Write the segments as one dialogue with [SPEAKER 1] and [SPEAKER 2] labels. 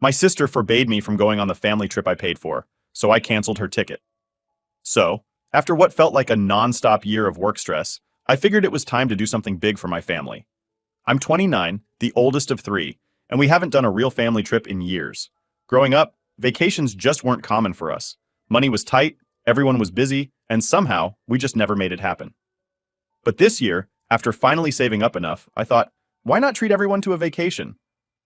[SPEAKER 1] My sister forbade me from going on the family trip I paid for, so I canceled her ticket. So, after what felt like a non-stop year of work stress, I figured it was time to do something big for my family. I'm 29, the oldest of three, and we haven't done a real family trip in years. Growing up, vacations just weren't common for us. Money was tight, everyone was busy, and somehow, we just never made it happen. But this year, after finally saving up enough, I thought, why not treat everyone to a vacation?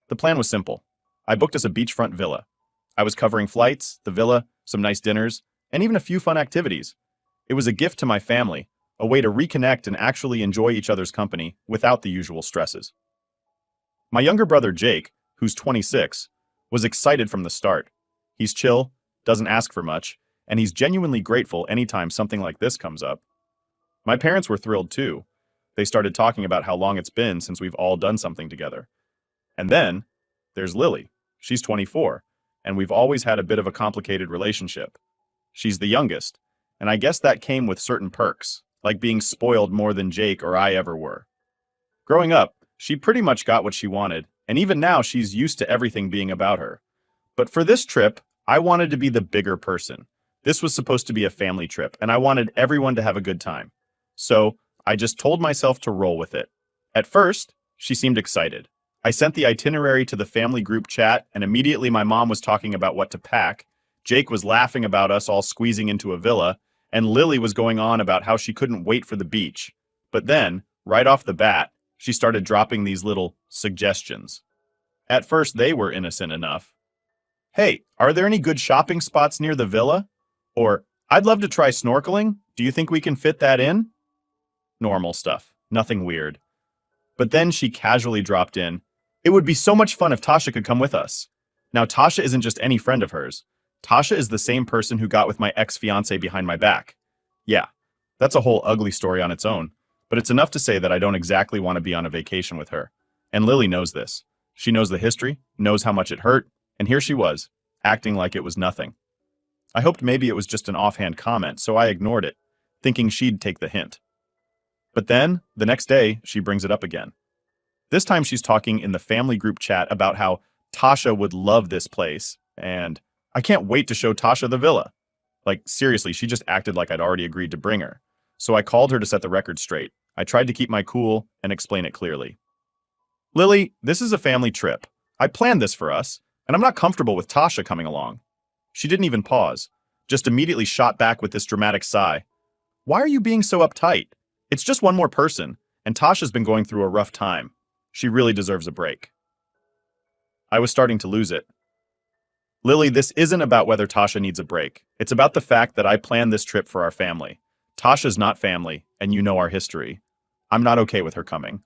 [SPEAKER 1] The plan was simple. I booked us a beachfront villa. I was covering flights, the villa, some nice dinners, and even a few fun activities. It was a gift to my family, a way to reconnect and actually enjoy each other's company without the usual stresses. My younger brother Jake, who's 26, was excited from the start. He's chill, doesn't ask for much, and he's genuinely grateful anytime something like this comes up. My parents were thrilled too. They started talking about how long it's been since we've all done something together. And then, there's Lily. She's 24, and we've always had a bit of a complicated relationship. She's the youngest, and I guess that came with certain perks, like being spoiled more than Jake or I ever were. Growing up, she pretty much got what she wanted, and even now she's used to everything being about her. But for this trip, I wanted to be the bigger person. This was supposed to be a family trip, and I wanted everyone to have a good time. So, I just told myself to roll with it. At first, she seemed excited. I sent the itinerary to the family group chat, and immediately my mom was talking about what to pack. Jake was laughing about us all squeezing into a villa, and Lily was going on about how she couldn't wait for the beach. But then, right off the bat, she started dropping these little suggestions. At first, they were innocent enough. Hey, are there any good shopping spots near the villa? Or, I'd love to try snorkeling. Do you think we can fit that in? Normal stuff. Nothing weird. But then she casually dropped in, it would be so much fun if Tasha could come with us. Now, Tasha isn't just any friend of hers. Tasha is the same person who got with my ex-fiancé behind my back. Yeah, that's a whole ugly story on its own, but it's enough to say that I don't exactly want to be on a vacation with her. And Lily knows this. She knows the history, knows how much it hurt, and here she was, acting like it was nothing. I hoped maybe it was just an offhand comment, so I ignored it, thinking she'd take the hint. But then, the next day, she brings it up again. This time she's talking in the family group chat about how Tasha would love this place, and I can't wait to show Tasha the villa. Like, seriously, she just acted like I'd already agreed to bring her. So I called her to set the record straight. I tried to keep my cool and explain it clearly. Lily, this is a family trip. I planned this for us, and I'm not comfortable with Tasha coming along. She didn't even pause, just immediately shot back with this dramatic sigh. Why are you being so uptight? It's just one more person, and Tasha's been going through a rough time. She really deserves a break. I was starting to lose it. Lily, this isn't about whether Tasha needs a break. It's about the fact that I planned this trip for our family. Tasha's not family, and you know our history. I'm not okay with her coming.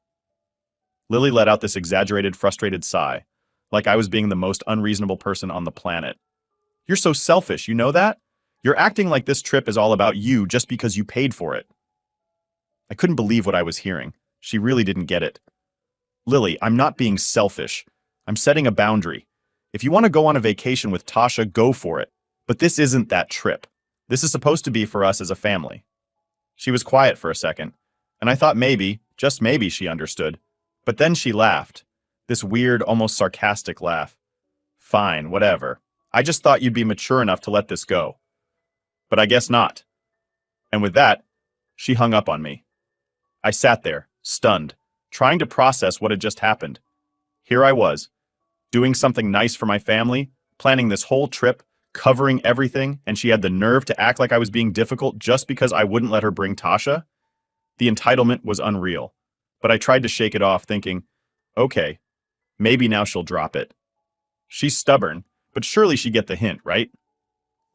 [SPEAKER 1] Lily let out this exaggerated, frustrated sigh, like I was being the most unreasonable person on the planet. You're so selfish, you know that? You're acting like this trip is all about you just because you paid for it. I couldn't believe what I was hearing. She really didn't get it. Lily, I'm not being selfish. I'm setting a boundary. If you want to go on a vacation with Tasha, go for it. But this isn't that trip. This is supposed to be for us as a family. She was quiet for a second, and I thought maybe, just maybe, she understood. But then she laughed. This weird, almost sarcastic laugh. Fine, whatever. I just thought you'd be mature enough to let this go. But I guess not. And with that, she hung up on me. I sat there, stunned, trying to process what had just happened. Here I was, doing something nice for my family, planning this whole trip, covering everything, and she had the nerve to act like I was being difficult just because I wouldn't let her bring Tasha? The entitlement was unreal, but I tried to shake it off, thinking, okay, maybe now she'll drop it. She's stubborn, but surely she'd get the hint, right?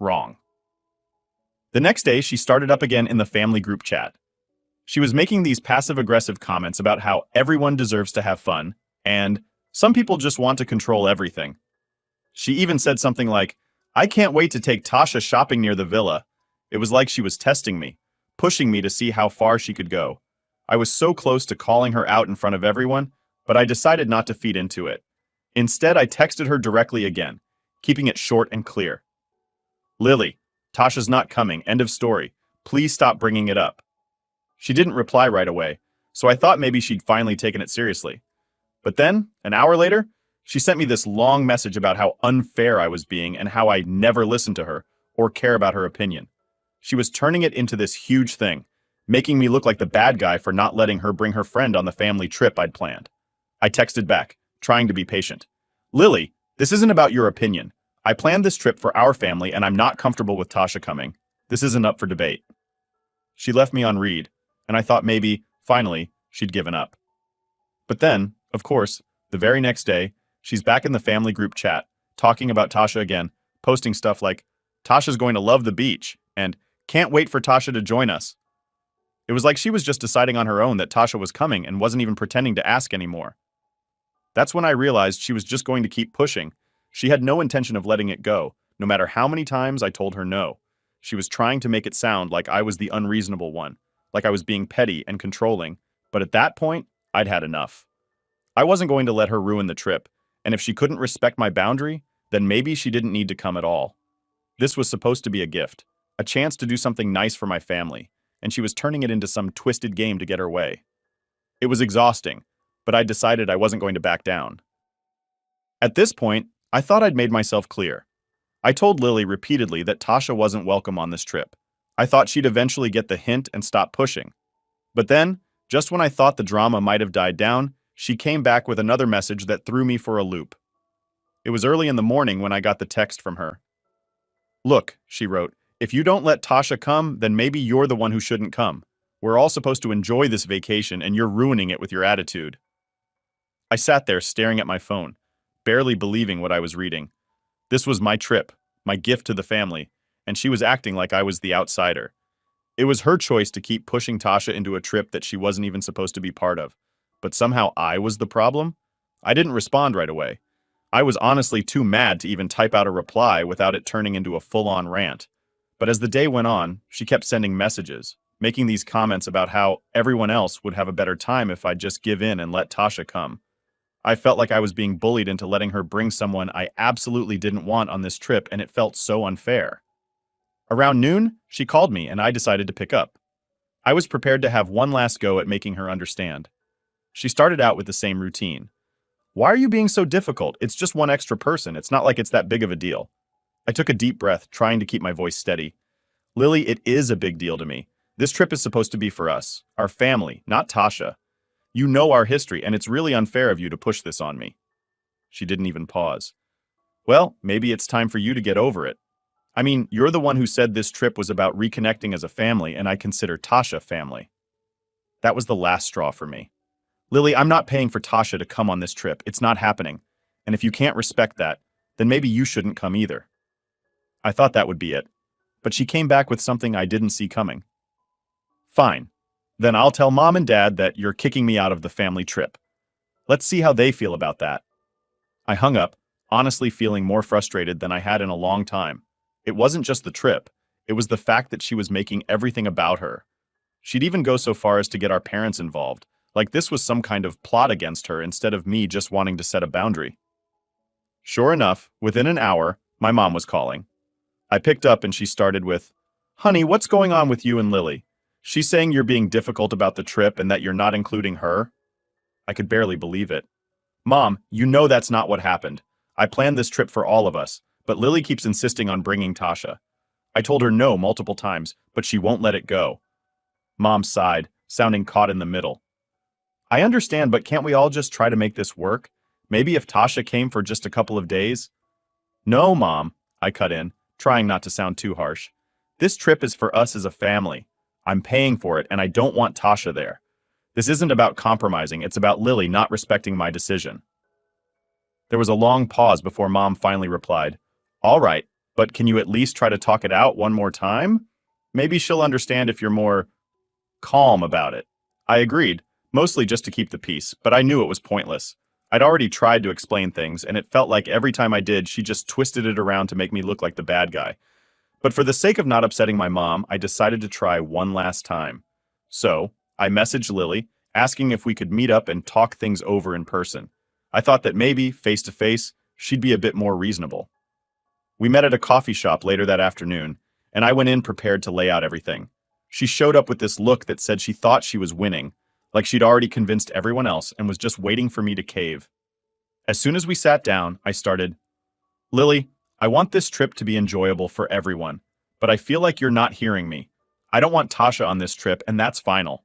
[SPEAKER 1] Wrong. The next day, she started up again in the family group chat. She was making these passive-aggressive comments about how everyone deserves to have fun, and some people just want to control everything. She even said something like, I can't wait to take Tasha shopping near the villa. It was like she was testing me, pushing me to see how far she could go. I was so close to calling her out in front of everyone, but I decided not to feed into it. Instead, I texted her directly again, keeping it short and clear. Lily, Tasha's not coming, end of story. Please stop bringing it up. She didn't reply right away, so I thought maybe she'd finally taken it seriously. But then, an hour later, She sent me this long message about how unfair I was being and how I never listened to her or care about her opinion. She was turning it into this huge thing, making me look like the bad guy for not letting her bring her friend on the family trip I'd planned. I texted back, trying to be patient. Lily, this isn't about your opinion. I planned this trip for our family and I'm not comfortable with Tasha coming. This isn't up for debate. She left me on read, and I thought maybe, finally, she'd given up. But then, of course, the very next day, she's back in the family group chat, talking about Tasha again, posting stuff like, Tasha's going to love the beach, and can't wait for Tasha to join us. It was like she was just deciding on her own that Tasha was coming and wasn't even pretending to ask anymore. That's when I realized she was just going to keep pushing. She had no intention of letting it go, no matter how many times I told her no. She was trying to make it sound like I was the unreasonable one, like I was being petty and controlling, but at that point, I'd had enough. I wasn't going to let her ruin the trip, and if she couldn't respect my boundary, then maybe she didn't need to come at all. This was supposed to be a gift, a chance to do something nice for my family, and she was turning it into some twisted game to get her way. It was exhausting, but I decided I wasn't going to back down. At this point, I thought I'd made myself clear. I told Lily repeatedly that Tasha wasn't welcome on this trip. I thought she'd eventually get the hint and stop pushing. But then, just when I thought the drama might have died down, she came back with another message that threw me for a loop. It was early in the morning when I got the text from her. Look, she wrote, if you don't let Tasha come, then maybe you're the one who shouldn't come. We're all supposed to enjoy this vacation and you're ruining it with your attitude. I sat there staring at my phone, barely believing what I was reading. This was my trip, my gift to the family, and she was acting like I was the outsider. It was her choice to keep pushing Tasha into a trip that she wasn't even supposed to be part of. But somehow I was the problem? I didn't respond right away. I was honestly too mad to even type out a reply without it turning into a full-on rant. But as the day went on, she kept sending messages, making these comments about how everyone else would have a better time if I'd just give in and let Tasha come. I felt like I was being bullied into letting her bring someone I absolutely didn't want on this trip, and it felt so unfair. Around noon, she called me and I decided to pick up. I was prepared to have one last go at making her understand. She started out with the same routine. Why are you being so difficult? It's just one extra person. It's not like it's that big of a deal. I took a deep breath, trying to keep my voice steady. Lily, it is a big deal to me. This trip is supposed to be for us, our family, not Tasha. You know our history, and it's really unfair of you to push this on me. She didn't even pause. Well, maybe it's time for you to get over it. I mean, you're the one who said this trip was about reconnecting as a family, and I consider Tasha family. That was the last straw for me. Lily, I'm not paying for Tasha to come on this trip. It's not happening. And if you can't respect that, then maybe you shouldn't come either. I thought that would be it. But she came back with something I didn't see coming. Fine. Then I'll tell Mom and Dad that you're kicking me out of the family trip. Let's see how they feel about that. I hung up, honestly feeling more frustrated than I had in a long time. It wasn't just the trip. It was the fact that she was making everything about her. She'd even go so far as to get our parents involved, like this was some kind of plot against her instead of me just wanting to set a boundary. Sure enough, within an hour, my mom was calling. I picked up and she started with, Honey, what's going on with you and Lily? She's saying you're being difficult about the trip and that you're not including her? I could barely believe it. Mom, you know that's not what happened. I planned this trip for all of us, but Lily keeps insisting on bringing Tasha. I told her no multiple times, but she won't let it go. Mom sighed, sounding caught in the middle. I understand, but can't we all just try to make this work? Maybe if Tasha came for just a couple of days? No, Mom, I cut in, trying not to sound too harsh. This trip is for us as a family. I'm paying for it, and I don't want Tasha there. This isn't about compromising, it's about Lily not respecting my decision. There was a long pause before Mom finally replied, All right, but can you at least try to talk it out one more time? Maybe she'll understand if you're more calm about it. I agreed, mostly just to keep the peace, but I knew it was pointless. I'd already tried to explain things, and it felt like every time I did, she just twisted it around to make me look like the bad guy. But for the sake of not upsetting my mom, I decided to try one last time. So, I messaged Lily, asking if we could meet up and talk things over in person. I thought that maybe, face-to-face, she'd be a bit more reasonable. We met at a coffee shop later that afternoon, and I went in prepared to lay out everything. She showed up with this look that said she thought she was winning, like she'd already convinced everyone else and was just waiting for me to cave. As soon as we sat down, I started, Lily, I want this trip to be enjoyable for everyone, but I feel like you're not hearing me. I don't want Tasha on this trip, and that's final.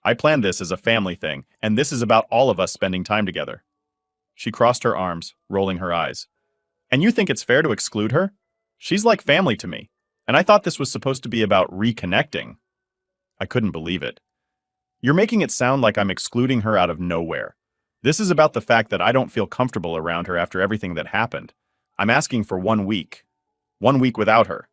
[SPEAKER 1] I planned this as a family thing, and this is about all of us spending time together. She crossed her arms, rolling her eyes. And you think it's fair to exclude her? She's like family to me, and I thought this was supposed to be about reconnecting. I couldn't believe it. You're making it sound like I'm excluding her out of nowhere. This is about the fact that I don't feel comfortable around her after everything that happened. I'm asking for 1 week. 1 week without her.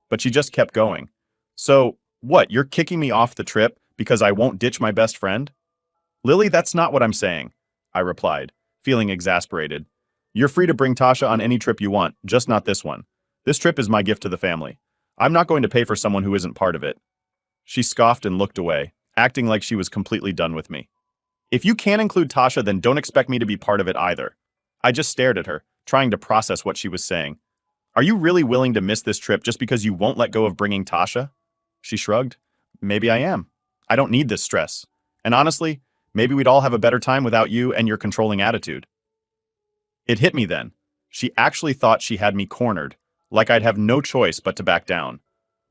[SPEAKER 1] But she just kept going. So, what, you're kicking me off the trip because I won't ditch my best friend? Lily, that's not what I'm saying, I replied, feeling exasperated. You're free to bring Tasha on any trip you want, just not this one. This trip is my gift to the family. I'm not going to pay for someone who isn't part of it. She scoffed and looked away, acting like she was completely done with me. If you can't include Tasha, then don't expect me to be part of it either. I just stared at her, trying to process what she was saying. Are you really willing to miss this trip just because you won't let go of bringing Tasha? She shrugged. Maybe I am. I don't need this stress. And honestly, maybe we'd all have a better time without you and your controlling attitude. It hit me then. She actually thought she had me cornered, like I'd have no choice but to back down.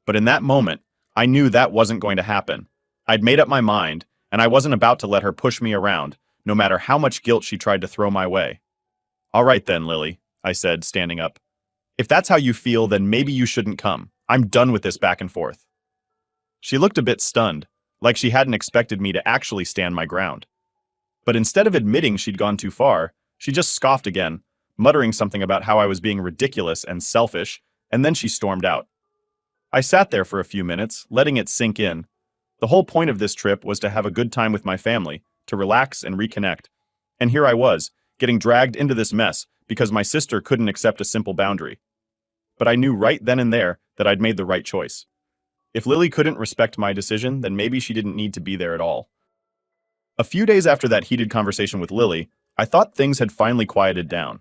[SPEAKER 1] But in that moment, I knew that wasn't going to happen. I'd made up my mind, and I wasn't about to let her push me around, no matter how much guilt she tried to throw my way. All right then, Lily, I said, standing up. If that's how you feel, then maybe you shouldn't come. I'm done with this back and forth. She looked a bit stunned, like she hadn't expected me to actually stand my ground. But instead of admitting she'd gone too far, she just scoffed again, muttering something about how I was being ridiculous and selfish, and then she stormed out. I sat there for a few minutes, letting it sink in. The whole point of this trip was to have a good time with my family, to relax and reconnect. And here I was, getting dragged into this mess because my sister couldn't accept a simple boundary. But I knew right then and there that I'd made the right choice. If Lily couldn't respect my decision, then maybe she didn't need to be there at all. A few days after that heated conversation with Lily, I thought things had finally quieted down.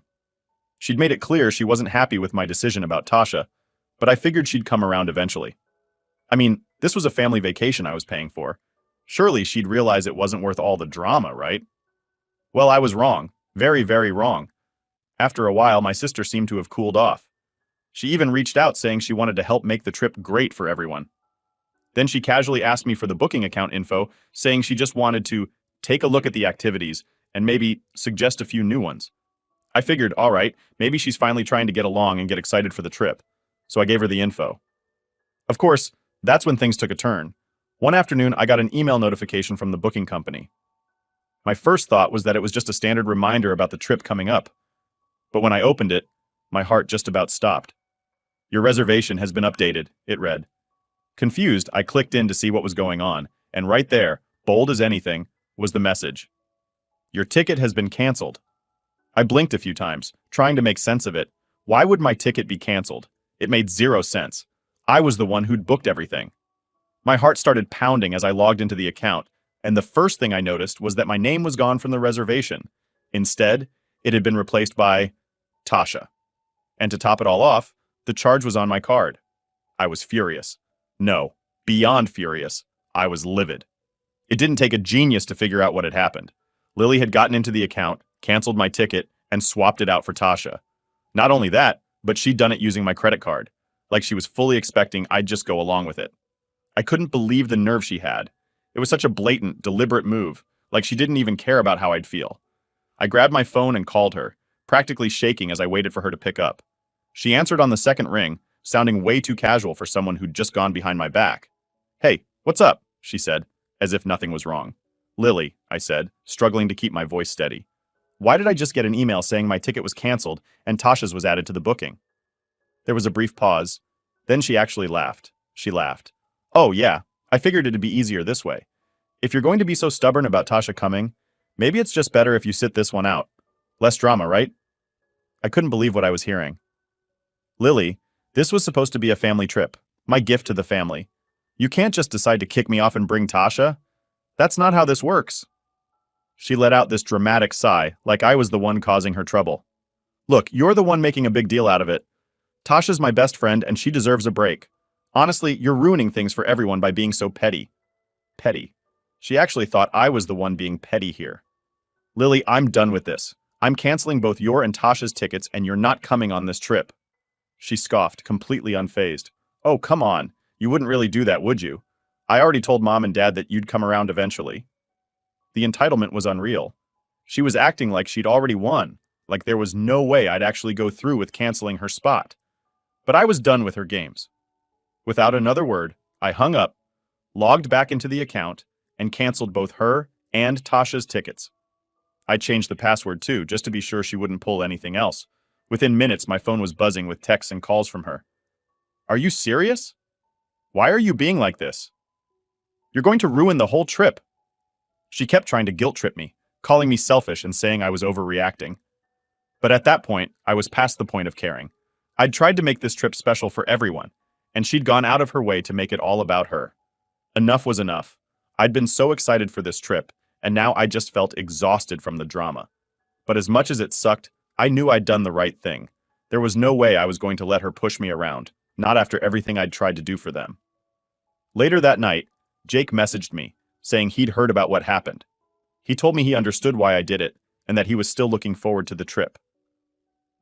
[SPEAKER 1] She'd made it clear she wasn't happy with my decision about Tasha, but I figured she'd come around eventually. I mean, this was a family vacation I was paying for. Surely she'd realize it wasn't worth all the drama, right? Well, I was wrong. Very, very wrong. After a while, my sister seemed to have cooled off. She even reached out saying she wanted to help make the trip great for everyone. Then she casually asked me for the booking account info, saying she just wanted to take a look at the activities and maybe suggest a few new ones. I figured, all right, maybe she's finally trying to get along and get excited for the trip. So I gave her the info. Of course, that's when things took a turn. One afternoon, I got an email notification from the booking company. My first thought was that it was just a standard reminder about the trip coming up. But when I opened it, my heart just about stopped. Your reservation has been updated, it read. Confused, I clicked in to see what was going on, and right there, bold as anything, was the message. Your ticket has been canceled. I blinked a few times, trying to make sense of it. Why would my ticket be canceled? It made zero sense. I was the one who'd booked everything. My heart started pounding as I logged into the account, and the first thing I noticed was that my name was gone from the reservation. Instead, it had been replaced by Tasha. And to top it all off, the charge was on my card. I was furious. No, beyond furious. I was livid. It didn't take a genius to figure out what had happened. Lily had gotten into the account, canceled my ticket, and swapped it out for Tasha. Not only that, but she'd done it using my credit card, like she was fully expecting I'd just go along with it. I couldn't believe the nerve she had. It was such a blatant, deliberate move, like she didn't even care about how I'd feel. I grabbed my phone and called her, practically shaking as I waited for her to pick up. She answered on the second ring, sounding way too casual for someone who'd just gone behind my back. Hey, what's up? She said, as if nothing was wrong. Lily, I said, struggling to keep my voice steady. Why did I just get an email saying my ticket was canceled and Tasha's was added to the booking? There was a brief pause. Then she actually laughed. She laughed. Oh, yeah, I figured it'd be easier this way. If you're going to be so stubborn about Tasha coming, maybe it's just better if you sit this one out. Less drama, right? I couldn't believe what I was hearing. Lily, this was supposed to be a family trip, my gift to the family. You can't just decide to kick me off and bring Tasha. That's not how this works. She let out this dramatic sigh, like I was the one causing her trouble. Look, you're the one making a big deal out of it. Tasha's my best friend and she deserves a break. Honestly, you're ruining things for everyone by being so petty. Petty. She actually thought I was the one being petty here. Lily, I'm done with this. I'm canceling both your and Tasha's tickets and you're not coming on this trip. She scoffed, completely unfazed. Oh, come on. You wouldn't really do that, would you? I already told Mom and Dad that you'd come around eventually. The entitlement was unreal. She was acting like she'd already won, like there was no way I'd actually go through with canceling her spot. But I was done with her games. Without another word, I hung up, logged back into the account, and canceled both her and Tasha's tickets. I changed the password too, just to be sure she wouldn't pull anything else. Within minutes, my phone was buzzing with texts and calls from her. Are you serious? Why are you being like this? You're going to ruin the whole trip. She kept trying to guilt trip me, calling me selfish and saying I was overreacting. But at that point, I was past the point of caring. I'd tried to make this trip special for everyone, and she'd gone out of her way to make it all about her. Enough was enough. I'd been so excited for this trip, and now I just felt exhausted from the drama. But as much as it sucked, I knew I'd done the right thing. There was no way I was going to let her push me around, not after everything I'd tried to do for them. Later that night, Jake messaged me, saying he'd heard about what happened. He told me he understood why I did it, and that he was still looking forward to the trip.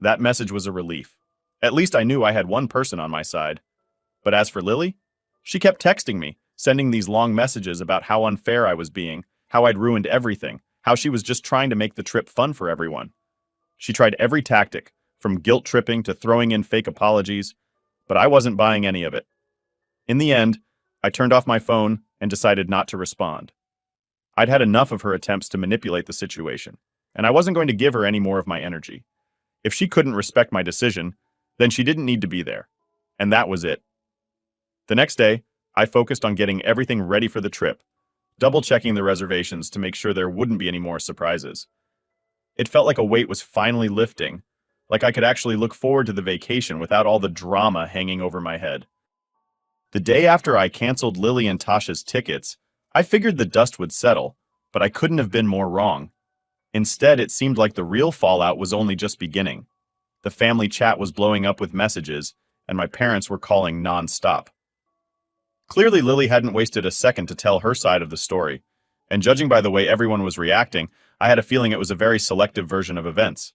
[SPEAKER 1] That message was a relief. At least I knew I had one person on my side. But as for Lily, she kept texting me, sending these long messages about how unfair I was being, how I'd ruined everything, how she was just trying to make the trip fun for everyone. She tried every tactic, from guilt tripping to throwing in fake apologies, but I wasn't buying any of it. In the end, I turned off my phone and decided not to respond. I'd had enough of her attempts to manipulate the situation, and I wasn't going to give her any more of my energy. If she couldn't respect my decision, then she didn't need to be there. And that was it. The next day, I focused on getting everything ready for the trip, double-checking the reservations to make sure there wouldn't be any more surprises. It felt like a weight was finally lifting, like I could actually look forward to the vacation without all the drama hanging over my head. The day after I canceled Lily and Tasha's tickets, I figured the dust would settle, but I couldn't have been more wrong. Instead, it seemed like the real fallout was only just beginning. The family chat was blowing up with messages, and my parents were calling non-stop. Clearly, Lily hadn't wasted a second to tell her side of the story, and judging by the way everyone was reacting, I had a feeling it was a very selective version of events.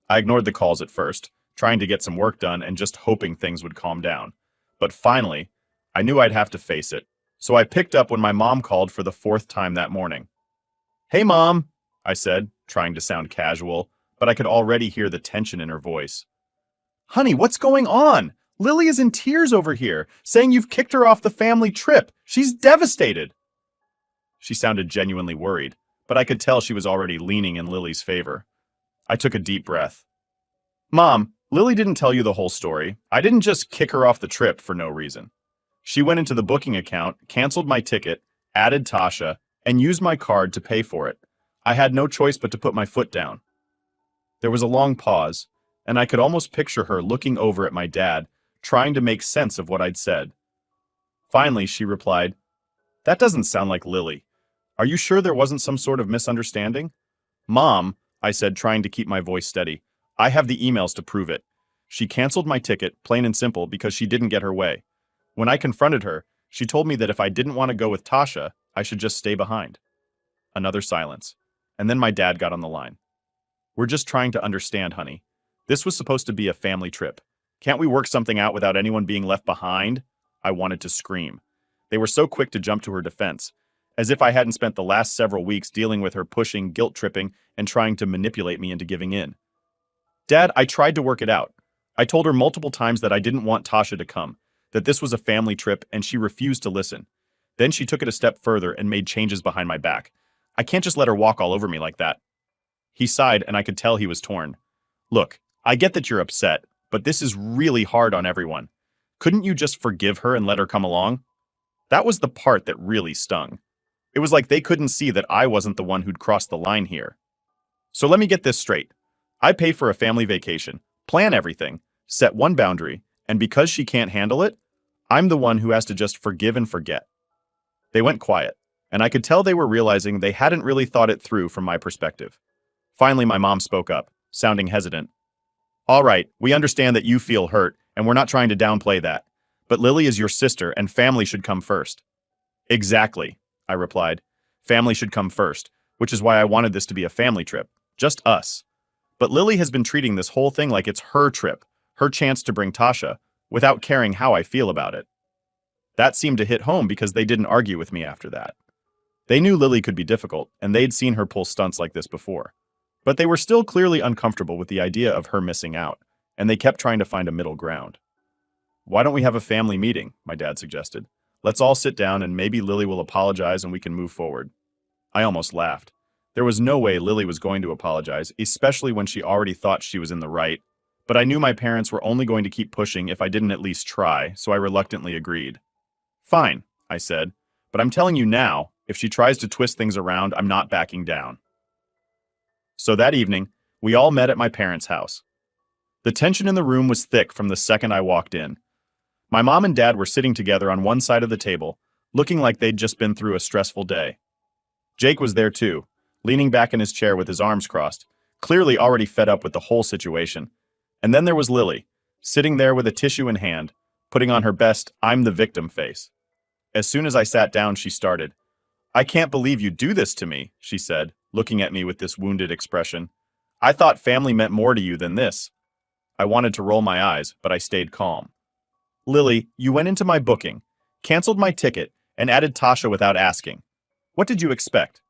[SPEAKER 1] I ignored the calls at first, trying to get some work done and just hoping things would calm down. But finally, I knew I'd have to face it, so I picked up when my mom called for the fourth time that morning. "Hey, Mom," I said, trying to sound casual, but I could already hear the tension in her voice. "Honey, what's going on? Lily is in tears over here, saying you've kicked her off the family trip. She's devastated." She sounded genuinely worried, but I could tell she was already leaning in Lily's favor. I took a deep breath. "Mom, Lily didn't tell you the whole story. I didn't just kick her off the trip for no reason. She went into the booking account, canceled my ticket, added Tasha, and used my card to pay for it. I had no choice but to put my foot down." There was a long pause, and I could almost picture her looking over at my dad, trying to make sense of what I'd said. Finally, she replied, "That doesn't sound like Lily. Are you sure there wasn't some sort of misunderstanding?" "Mom," I said, trying to keep my voice steady, "I have the emails to prove it. She canceled my ticket, plain and simple, because she didn't get her way. When I confronted her, she told me that if I didn't want to go with Tasha, I should just stay behind." Another silence, and then my dad got on the line. "We're just trying to understand, honey. This was supposed to be a family trip. Can't we work something out without anyone being left behind?" I wanted to scream. They were so quick to jump to her defense, as if I hadn't spent the last several weeks dealing with her pushing, guilt-tripping, and trying to manipulate me into giving in. "Dad, I tried to work it out. I told her multiple times that I didn't want Tasha to come, that this was a family trip, and she refused to listen. Then she took it a step further and made changes behind my back. I can't just let her walk all over me like that." He sighed, and I could tell he was torn. "Look, I get that you're upset, but this is really hard on everyone. Couldn't you just forgive her and let her come along?" That was the part that really stung. It was like they couldn't see that I wasn't the one who'd crossed the line here. "So let me get this straight. I pay for a family vacation, plan everything, set one boundary, and because she can't handle it, I'm the one who has to just forgive and forget." They went quiet, and I could tell they were realizing they hadn't really thought it through from my perspective. Finally, my mom spoke up, sounding hesitant. "All right, we understand that you feel hurt, and we're not trying to downplay that. But Lily is your sister, and family should come first." "Exactly," I replied. "Family should come first, which is why I wanted this to be a family trip. Just us." But Lily has been treating this whole thing like it's her trip, her chance to bring Tasha, without caring how I feel about it. That seemed to hit home because they didn't argue with me after that. They knew Lily could be difficult, and they'd seen her pull stunts like this before. But they were still clearly uncomfortable with the idea of her missing out, and they kept trying to find a middle ground. "Why don't we have a family meeting?" my dad suggested. "Let's all sit down and maybe Lily will apologize and we can move forward." I almost laughed. There was no way Lily was going to apologize, especially when she already thought she was in the right. But I knew my parents were only going to keep pushing if I didn't at least try, so I reluctantly agreed. "Fine," I said, "but I'm telling you now, if she tries to twist things around, I'm not backing down." So that evening, we all met at my parents' house. The tension in the room was thick from the second I walked in. My mom and dad were sitting together on one side of the table, looking like they'd just been through a stressful day. Jake was there too, leaning back in his chair with his arms crossed, clearly already fed up with the whole situation. And then there was Lily, sitting there with a tissue in hand, putting on her best "I'm the victim" face. As soon as I sat down, she started. "I can't believe you do this to me," she said, looking at me with this wounded expression. "I thought family meant more to you than this." I wanted to roll my eyes, but I stayed calm. "Lily, you went into my booking, canceled my ticket, and added Tasha without asking. What did you expect?"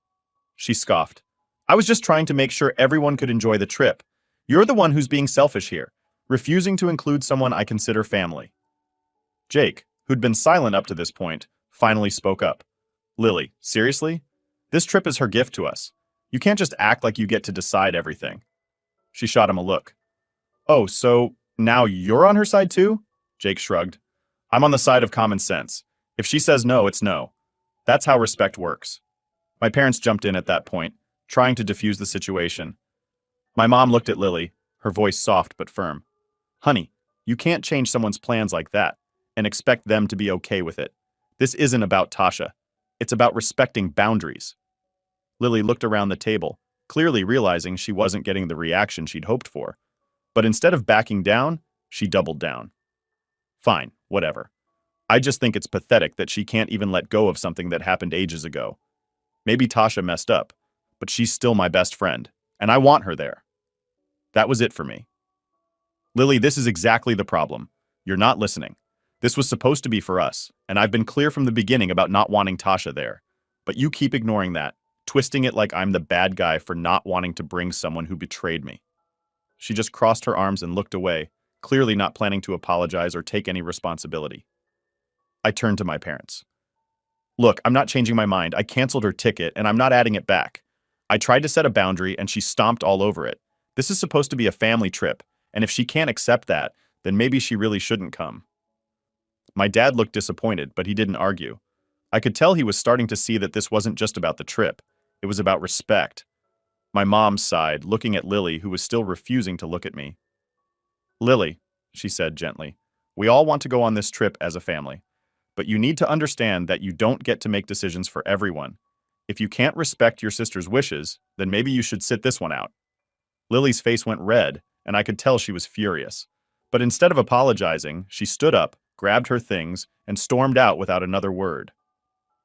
[SPEAKER 1] She scoffed. "I was just trying to make sure everyone could enjoy the trip. You're the one who's being selfish here, refusing to include someone I consider family." Jake, who'd been silent up to this point, finally spoke up. "Lily, seriously? This trip is her gift to us. You can't just act like you get to decide everything." She shot him a look. "Oh, so now you're on her side too?" Jake shrugged. "I'm on the side of common sense. If she says no, it's no. That's how respect works." My parents jumped in at that point, trying to defuse the situation. My mom looked at Lily, her voice soft but firm. "Honey, you can't change someone's plans like that and expect them to be okay with it. This isn't about Tasha. It's about respecting boundaries." Lily looked around the table, clearly realizing she wasn't getting the reaction she'd hoped for. But instead of backing down, she doubled down. "Fine, whatever. I just think it's pathetic that she can't even let go of something that happened ages ago. Maybe Tasha messed up, but she's still my best friend, and I want her there." That was it for me. "Lily, this is exactly the problem. You're not listening. This was supposed to be for us, and I've been clear from the beginning about not wanting Tasha there. But you keep ignoring that, twisting it like I'm the bad guy for not wanting to bring someone who betrayed me." She just crossed her arms and looked away, clearly not planning to apologize or take any responsibility. I turned to my parents. "Look, I'm not changing my mind. I canceled her ticket, and I'm not adding it back. I tried to set a boundary, and she stomped all over it. This is supposed to be a family trip, and if she can't accept that, then maybe she really shouldn't come." My dad looked disappointed, but he didn't argue. I could tell he was starting to see that this wasn't just about the trip. It was about respect. My mom sighed, looking at Lily, who was still refusing to look at me. "Lily," she said gently, "we all want to go on this trip as a family. But you need to understand that you don't get to make decisions for everyone. If you can't respect your sister's wishes, then maybe you should sit this one out." Lily's face went red, and I could tell she was furious. But instead of apologizing, she stood up, grabbed her things, and stormed out without another word.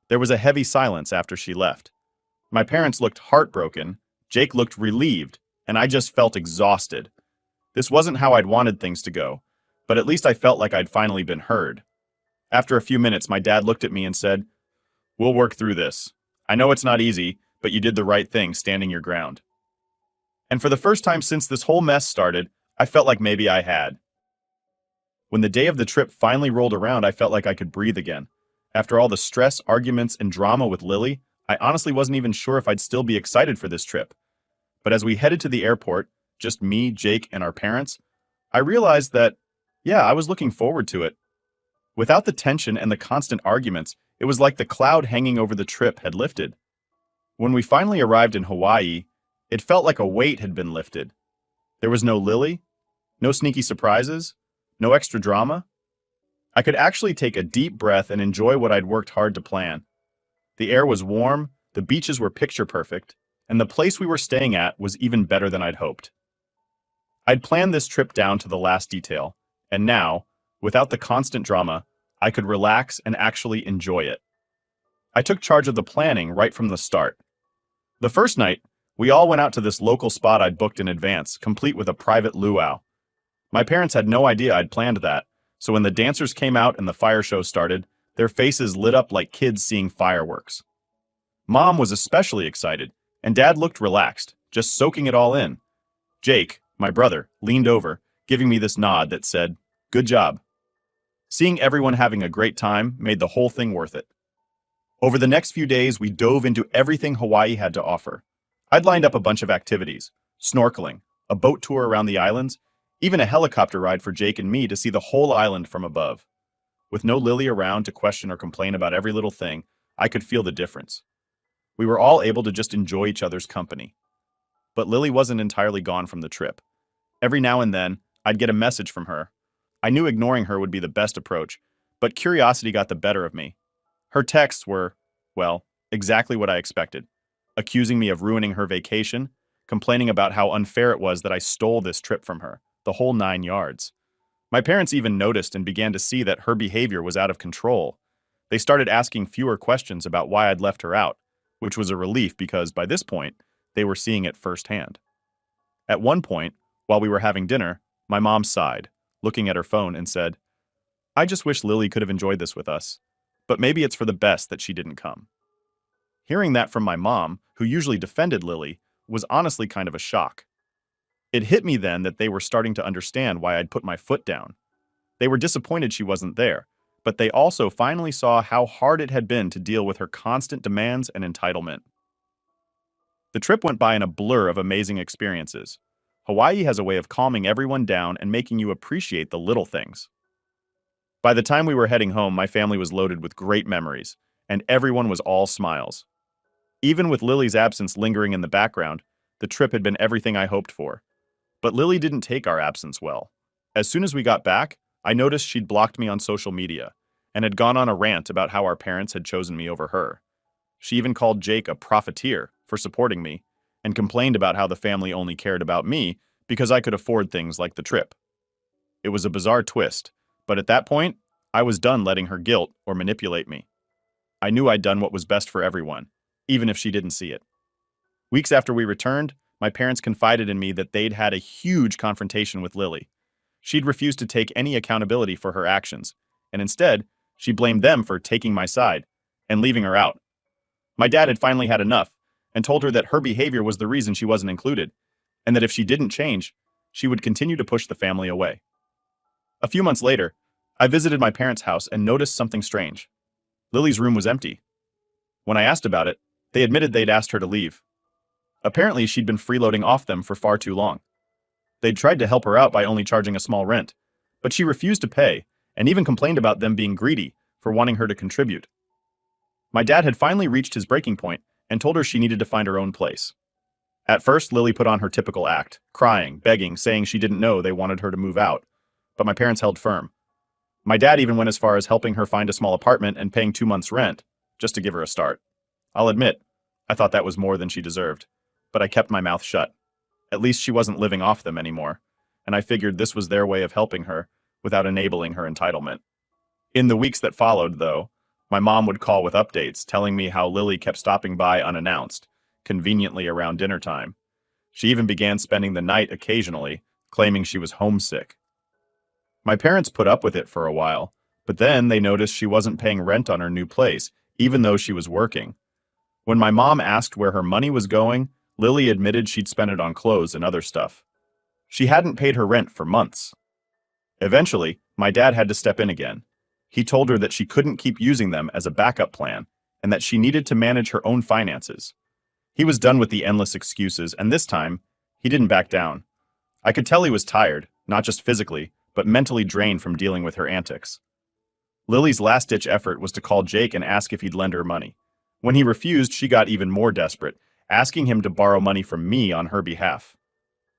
[SPEAKER 1] There was a heavy silence after she left. My parents looked heartbroken, Jake looked relieved, and I just felt exhausted. This wasn't how I'd wanted things to go, but at least I felt like I'd finally been heard. After a few minutes, my dad looked at me and said, "We'll work through this. I know it's not easy, but you did the right thing standing your ground." And for the first time since this whole mess started, I felt like maybe I had. When the day of the trip finally rolled around, I felt like I could breathe again. After all the stress, arguments, and drama with Lily, I honestly wasn't even sure if I'd still be excited for this trip. But as we headed to the airport, just me, Jake, and our parents, I realized that, yeah, I was looking forward to it. Without the tension and the constant arguments, it was like the cloud hanging over the trip had lifted. When we finally arrived in Hawaii, it felt like a weight had been lifted. There was no Lily, no sneaky surprises, no extra drama. I could actually take a deep breath and enjoy what I'd worked hard to plan. The air was warm, the beaches were picture perfect, and the place we were staying at was even better than I'd hoped. I'd planned this trip down to the last detail, and now, without the constant drama, I could relax and actually enjoy it. I took charge of the planning right from the start. The first night, We all went out to this local spot I'd booked in advance, complete with a private luau. My parents had no idea I'd planned that, so when the dancers came out and the fire show started, their faces lit up like kids seeing fireworks. Mom was especially excited, and Dad looked relaxed, just soaking it all in. Jake, my brother, leaned over, giving me this nod that said, "Good job." Seeing everyone having a great time made the whole thing worth it. Over the next few days, we dove into everything Hawaii had to offer. I'd lined up a bunch of activities: snorkeling, a boat tour around the islands, even a helicopter ride for Jake and me to see the whole island from above. With no Lily around to question or complain about every little thing, I could feel the difference. We were all able to just enjoy each other's company. But Lily wasn't entirely gone from the trip. Every now and then, I'd get a message from her. I knew ignoring her would be the best approach, but curiosity got the better of me. Her texts were, well, exactly what I expected. Accusing me of ruining her vacation, complaining about how unfair it was that I stole this trip from her, the whole 9 yards. My parents even noticed and began to see that her behavior was out of control. They started asking fewer questions about why I'd left her out, which was a relief because, by this point, they were seeing it firsthand. At one point, while we were having dinner, my mom sighed, looking at her phone, and said, "I just wish Lily could have enjoyed this with us, but maybe it's for the best that she didn't come." Hearing that from my mom, who usually defended Lily, was honestly kind of a shock. It hit me then that they were starting to understand why I'd put my foot down. They were disappointed she wasn't there, but they also finally saw how hard it had been to deal with her constant demands and entitlement. The trip went by in a blur of amazing experiences. Hawaii has a way of calming everyone down and making you appreciate the little things. By the time we were heading home, my family was loaded with great memories, and everyone was all smiles. Even with Lily's absence lingering in the background, the trip had been everything I hoped for. But Lily didn't take our absence well. As soon as we got back, I noticed she'd blocked me on social media and had gone on a rant about how our parents had chosen me over her. She even called Jake a profiteer for supporting me and complained about how the family only cared about me because I could afford things like the trip. It was a bizarre twist, but at that point, I was done letting her guilt or manipulate me. I knew I'd done what was best for everyone, even if she didn't see it. Weeks after we returned, my parents confided in me that they'd had a huge confrontation with Lily. She'd refused to take any accountability for her actions, and instead, she blamed them for taking my side and leaving her out. My dad had finally had enough and told her that her behavior was the reason she wasn't included, and that if she didn't change, she would continue to push the family away. A few months later, I visited my parents' house and noticed something strange. Lily's room was empty. When I asked about it, they admitted they'd asked her to leave. Apparently, she'd been freeloading off them for far too long. They'd tried to help her out by only charging a small rent, but she refused to pay and even complained about them being greedy for wanting her to contribute. My dad had finally reached his breaking point and told her she needed to find her own place. At first, Lily put on her typical act, crying, begging, saying she didn't know they wanted her to move out, but my parents held firm. My dad even went as far as helping her find a small apartment and paying 2 months' rent, just to give her a start. I'll admit, I thought that was more than she deserved, but I kept my mouth shut. At least she wasn't living off them anymore, and I figured this was their way of helping her without enabling her entitlement. In the weeks that followed, though, my mom would call with updates, telling me how Lily kept stopping by unannounced, conveniently around dinner time. She even began spending the night occasionally, claiming she was homesick. My parents put up with it for a while, but then they noticed she wasn't paying rent on her new place, even though she was working. When my mom asked where her money was going, Lily admitted she'd spent it on clothes and other stuff. She hadn't paid her rent for months. Eventually, my dad had to step in again. He told her that she couldn't keep using them as a backup plan and that she needed to manage her own finances. He was done with the endless excuses, and this time, he didn't back down. I could tell he was tired, not just physically, but mentally drained from dealing with her antics. Lily's last-ditch effort was to call Jake and ask if he'd lend her money. When he refused, she got even more desperate, asking him to borrow money from me on her behalf.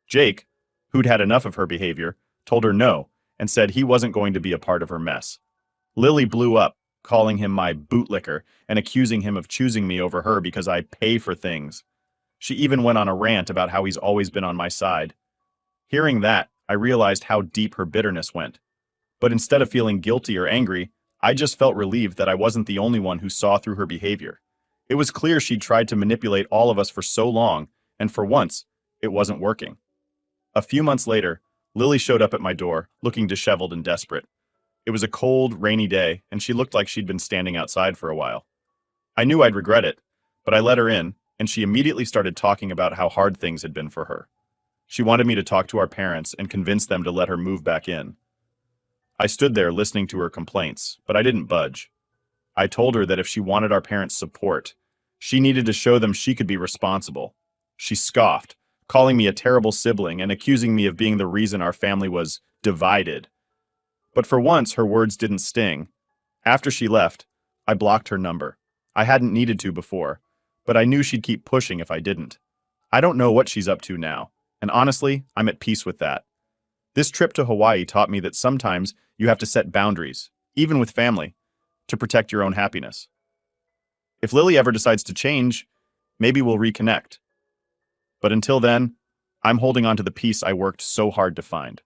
[SPEAKER 1] Jake, who'd had enough of her behavior, told her no and said he wasn't going to be a part of her mess. Lily blew up, calling him my bootlicker and accusing him of choosing me over her because I pay for things. She even went on a rant about how he's always been on my side. Hearing that, I realized how deep her bitterness went. But instead of feeling guilty or angry, I just felt relieved that I wasn't the only one who saw through her behavior. It was clear she'd tried to manipulate all of us for so long, and for once, it wasn't working. A few months later, Lily showed up at my door, looking disheveled and desperate. It was a cold, rainy day, and she looked like she'd been standing outside for a while. I knew I'd regret it, but I let her in, and she immediately started talking about how hard things had been for her. She wanted me to talk to our parents and convince them to let her move back in. I stood there listening to her complaints, but I didn't budge. I told her that if she wanted our parents' support, she needed to show them she could be responsible. She scoffed, calling me a terrible sibling and accusing me of being the reason our family was divided. But for once, her words didn't sting. After she left, I blocked her number. I hadn't needed to before, but I knew she'd keep pushing if I didn't. I don't know what she's up to now, and honestly, I'm at peace with that. This trip to Hawaii taught me that sometimes you have to set boundaries, even with family, to protect your own happiness. If Lily ever decides to change, maybe we'll reconnect. But until then, I'm holding on to the peace I worked so hard to find.